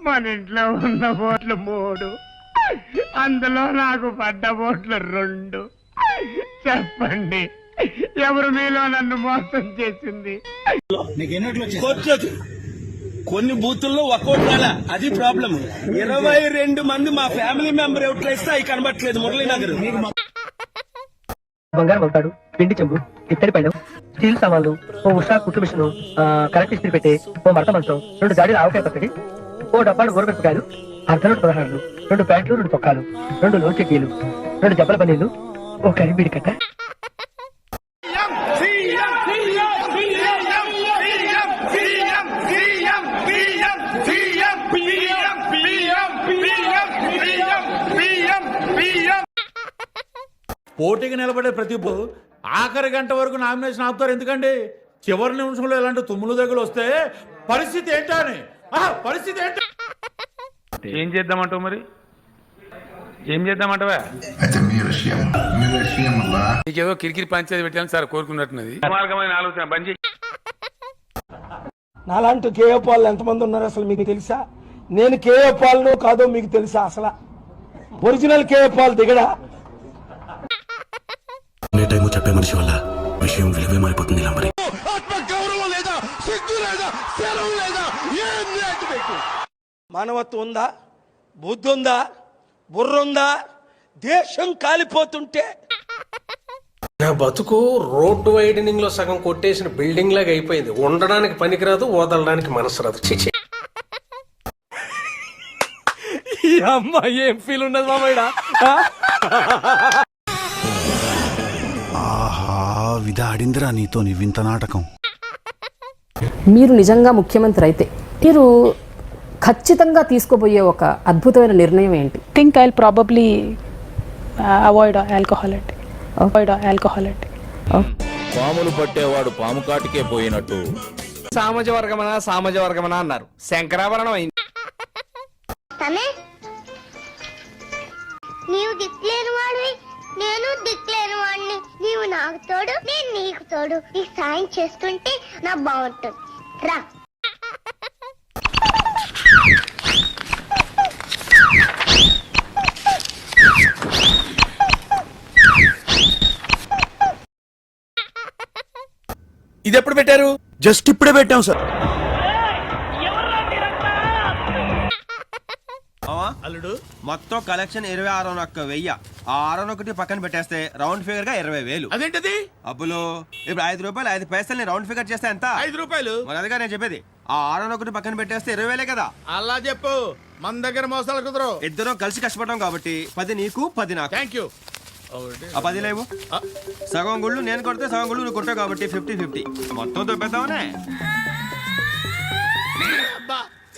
మన ఇంట్లో ఉన్న ఓట్లు 3, అందులో నాకు పడ్డ ఓట్లు 2. చెప్పండి, ఎవరు మీలో నన్ను మోసం చేసింది? కొన్ని బూతుల్లో ఒక్కోటి రాలా, అది ప్రాబ్లం. 22 మంది మా ఫ్యామిలీ మెంబర్ ఎవరు ఇస్తే అవి కనబట్టలేదు. మురళీనగర్ బంగారం అవుతాడు, పిండి చెంబు, ఇత్తడి పైన, స్టీల్ సామాన్లు, ఓ ఉషా కుట్టు మిషన్, కరెంట్ ఇస్త్రీ పెట్టే, ఓ మడత మంచం, 2 జాడీలు ఆవకాయ పచ్చడి, ఓ డబ్బాడు ఊరమిరపకాయలు, అర్ధనోటు 16, 2 ప్యాంట్లు, 2 చొక్కాలు, 2 లోన్ చెక్కీలు, 2 జబ్బల పన్నీళ్లు, ఓ కరిబీడి కట్ట. పోటీకి నిలబడే ప్రతి ఆఖరి గంట వరకు నామినేషన్ ఆపుతారు. ఎందుకండి? చివరి నిమిషంలో ఇలాంటి తుమ్ములు దగ్గర వస్తే పరిస్థితి ఏంటని పరిస్థితి ఏంట? ఏం చేద్దామంటావు? మరి ఏం చేద్దామంటావా? నీకేదో కిరికిరి పంచాయతీ పెట్టాలని సార్ కోరుకున్నట్టున్నది. మార్గమైన ఆలోచన బంద్ చేయి. నాలాంటి కేఏ పాలు ఎంతమంది ఉన్నారు అసలు మీకు తెలుసా? నేను కేఏ పాలను కాదో మీకు తెలుసా? అసలు ఒరిజినల్ కేఏ పాలు దిగడా? టైము చెప్పే మనిషి వల్ల విషయం విలువే మారిపోతుంది. మరి మానవత్వం ఉందా? బుద్ధి ఉందా? బుర్ర ఉందా? దేశం కాలిపోతుంటే నా బతుకు రోడ్డు వైడనింగ్ లో సగం కొట్టేసిన బిల్డింగ్ లాగా అయిపోయింది. ఉండడానికి పనికిరాదు, వదలడానికి మనసు రాదు. ఈ అమ్మాయి ఏం ఫీల్ ఉన్నది మామయ్య? విధ ఆడిందిరా నీతో నీ వింత నాటకం. మీరు నిజంగా ముఖ్యమంత్రి అయితే మీరు ఖచ్చితంగా తీసుకోబోయే ఒక అద్భుతమైన నిర్ణయం ఏంటి? Think I will probably avoid alcohol అండి. పాములు పట్టేవాడు పాము కాటికే పోయినట్టు సామాజిక వర్గమనా అన్నారు. శంకరాభరణం అయింది. నీవు దిక్కులేని వాడివి, నేను దిక్కులేని వాడిని. నీవు నాకు తోడు, నేను నీకు తోడు. నీకు సాయం చేసుకుంటే నా బాగుంటుంది. రా. ఇది ఎప్పుడు పెట్టారు? జస్ట్ ఇప్పుడే పెట్టాం సార్. అల్లుడు మొత్తం కలెక్షన్ 26,110. ఆ 601 పక్కన పెట్టేస్తే రౌండ్ ఫిగర్ గా 20,000. అదేంటది? అబ్బులో ఇప్పుడు 5 రూపాయలు 5 పైసలు రౌండ్ ఫిగర్ చేస్తే ఎంత? 5 రూపాయలు. మరి అదిగా నేను చెప్పేది. ఆ 601 పక్కన పెట్టేస్తే 20,000 కదా. అలా చెప్పు, మన దగ్గర మోసాలు కుదరవు. ఇద్దరం కలిసి కష్టపడడం కాబట్టి 10 నీకు 10 నాకు. Thank you. ఆ 10 లేవు. సగం గుళ్ళు నేను కొడితే సగం గుళ్ళు నువ్వు కొట్టావు కాబట్టి 50-50 మొత్తం దొబ్బేద్దామనే.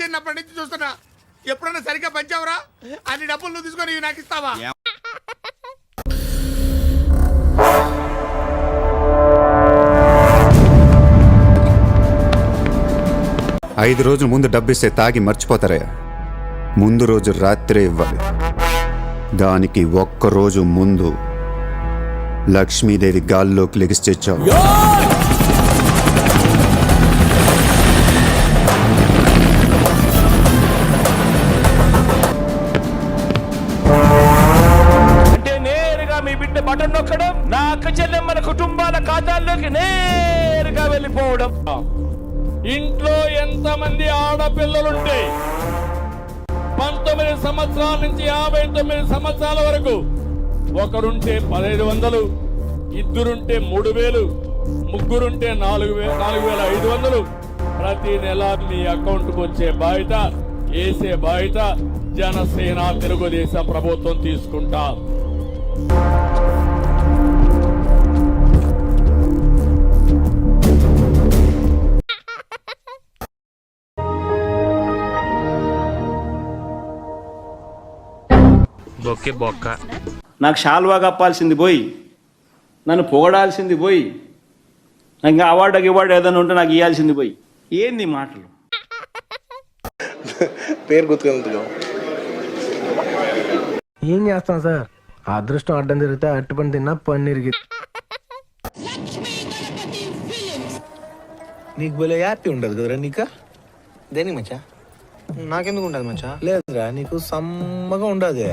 చిన్నప్పటి నుంచి చూస్తున్నా, ఎప్పుడన్నా సరిగ్గా పంచావురా? అన్ని డబ్బులు నువ్వు తీసుకొని ఇవి నాకు ఇస్తావా? 5 రోజుల ముందు డబ్బిస్తే తాగి మర్చిపోతారయ్యా. ముందు రోజు రాత్రే ఇవ్వాలి. దానికి 1 రోజు ముందు లక్ష్మీదేవి గాల్లోకి లెగిస్చేచ్చావు. అంటే నేరుగా మీ బిడ్డ బటన్ నొక్కడం, నా అక్క చెల్లెమ్మల కుటుంబాల ఖాతాల్లోకి నేరుగా వెళ్ళిపోవడం. ఇంట్లో ఎంతమంది ఆడపిల్లలుంటే 19 సంవత్సరాల నుంచి 59 సంవత్సరాల వరకు, ఒకరుంటే 1,500, ఇద్దరుంటే 3,000, ముగ్గురుంటే 4,500 ప్రతి నెల మీ అకౌంట్కి వచ్చే బాధ్యత, వేసే బాధ్యత జనసేన తెలుగుదేశం ప్రభుత్వం తీసుకుంటా. బొక్క నాకు షాల్వా కప్పాల్సింది పోయి, నన్ను పొగడాల్సింది పోయి, నాకు ఇంకా అవార్డు ఏదైనా ఉంటే నాకు ఇవ్వాల్సింది పోయి. ఏంది మాటలు? పేరు గుర్తుకెళ్తున్నాం. ఏం చేస్తాం సార్, అదృష్టం అడ్డం తిరిగితే అట్టి పని తిన్నా పన్నీరికి. నీకు భలే హ్యాపీ ఉండదు కదరా? నీక దేనికి మచ్చా? నాకెందుకు ఉండదు మచ్చా? లేదురా, నీకు సమ్మగా ఉండదు.